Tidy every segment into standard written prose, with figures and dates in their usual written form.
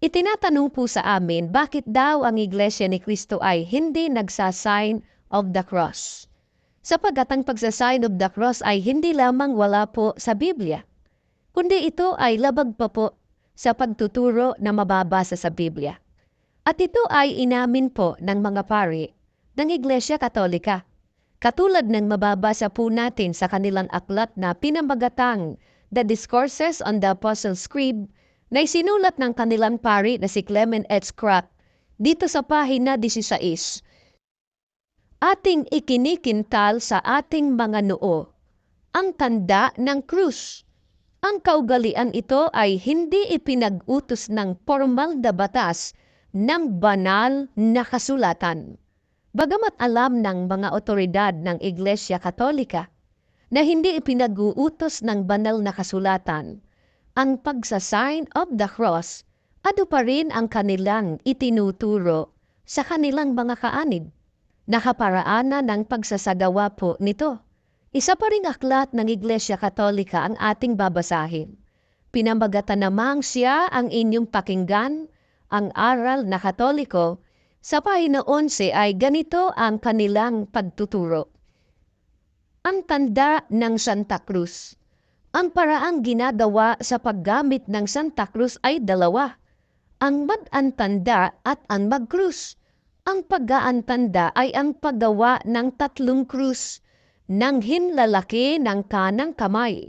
Itinatanong po sa amin bakit daw ang Iglesia ni Cristo ay hindi nagsasign of the cross. Sapagkat ang pagsasign of the cross ay hindi lamang wala po sa Biblia, kundi ito ay labag pa po sa pagtuturo na mababasa sa Biblia. At ito ay inamin po ng mga pari ng Iglesia Katolika. Katulad ng mababasa po natin sa kanilang aklat na pinamagatang The Discourses on the Apostles' Creed na isinulat ng kanilang pari na si Clement H. Crack dito sa pahina 16. Ating ikinikintal sa ating mga noo ang tanda ng krus. Ang kaugalian ito ay hindi ipinag-utos ng formal na batas ng banal na kasulatan. Bagamat alam ng mga otoridad ng Iglesia Katolika na hindi ipinag-uutos ng banal na kasulatan, ang pagsasign of the cross, ano pa rin ang kanilang itinuturo sa kanilang mga kaanib. Nakaparaanan ng pagsasagawa po nito. Isa pa ring aklat ng Iglesia Katolika ang ating babasahin. Pinamagatan namang siya ang inyong pakinggan, ang aral na Katoliko. Sa pahina 11 ay ganito ang kanilang pagtuturo. Ang tanda ng Santa Cruz. Ang paraang ginagawa sa paggamit ng Santa Cruz ay dalawa. Ang mag-antanda at ang mag-krus. Ang pag-aantanda ay ang paggawa ng 3 krus ng hinlalaki ng kanang kamay.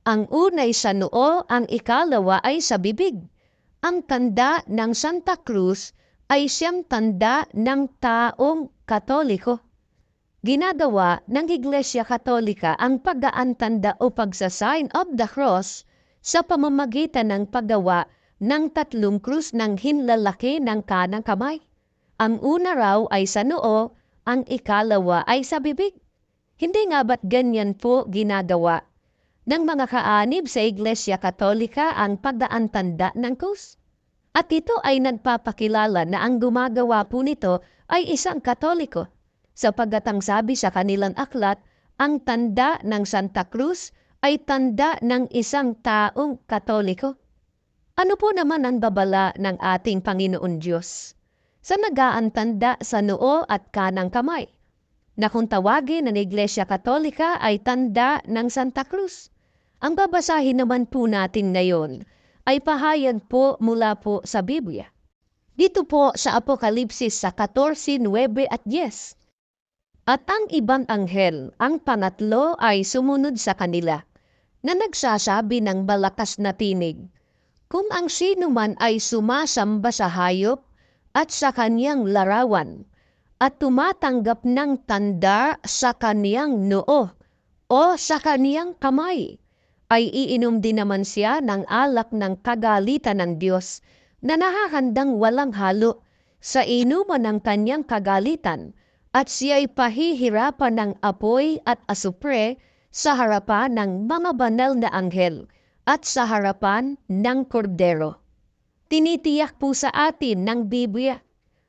Ang unay sa noo, ang ikalawa ay sa bibig. Ang tanda ng Santa Cruz ay siyang tanda ng taong Katoliko. Ginagawa ng Iglesia Katolika ang pag-aantanda o pagsasign of the cross sa pamamagitan ng paggawa ng 3 krus ng hinlalaki ng kanang kamay. Ang una raw ay sa noo, ang ikalawa ay sa bibig. Hindi nga ba't ganyan po ginagawa ng mga kaanib sa Iglesia Katolika ang pag-aantanda ng krus? At ito ay nagpapakilala na ang gumagawa po nito ay isang Katoliko, sapagkat ang sabi sa kanilang aklat, ang tanda ng Santa Cruz ay tanda ng isang taong Katoliko. Ano po naman ang babala ng ating Panginoon Diyos sa nag-aantanda sa noo at kanang kamay, na kung tawagin ng Iglesia Katolika ay tanda ng Santa Cruz? Ang babasahin naman po natin ngayon ay pahayag po mula po sa Biblia. Dito po sa Apokalipsis sa 14:9 at 10. At ang ibang anghel, ang pangatlo ay sumunod sa kanila, na nagsasabi ng malakas na tinig, kung ang sino man ay sumasamba sa hayop at sa kaniyang larawan, at tumatanggap ng tanda sa kaniyang noo o sa kaniyang kamay, ay iinom din naman siya ng alak ng kagalitan ng Diyos na nakakandang walang halo sa inuman ng kanyang kagalitan, at siya'y pahihirapan ng apoy at asupre sa harapan ng mga banal na anghel at sa harapan ng kordero. Tinitiyak po sa atin ng Biblia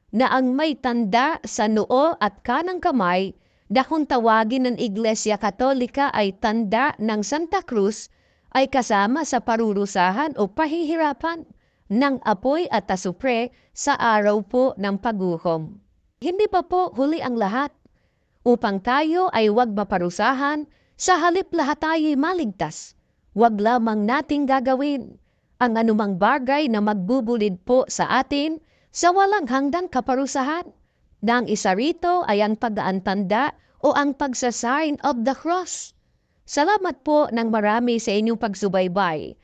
na ang may tanda sa noo at kanang kamay na kung tawagin ng Iglesia Katolika ay tanda ng Santa Cruz ay kasama sa parurusahan o pahihirapan ng apoy at asupre sa araw po ng paghukom. Hindi pa po huli ang lahat. Upang tayo ay huwag maparusahan, sa halip lahat tayo'y maligtas. Huwag lamang nating gagawin ang anumang bagay na magbubulid po sa atin sa walang hanggang kaparusahan. Nang isa rito ay ang pag-aantanda o ang pagsasign of the cross. Salamat po ng marami sa inyong pagsubaybay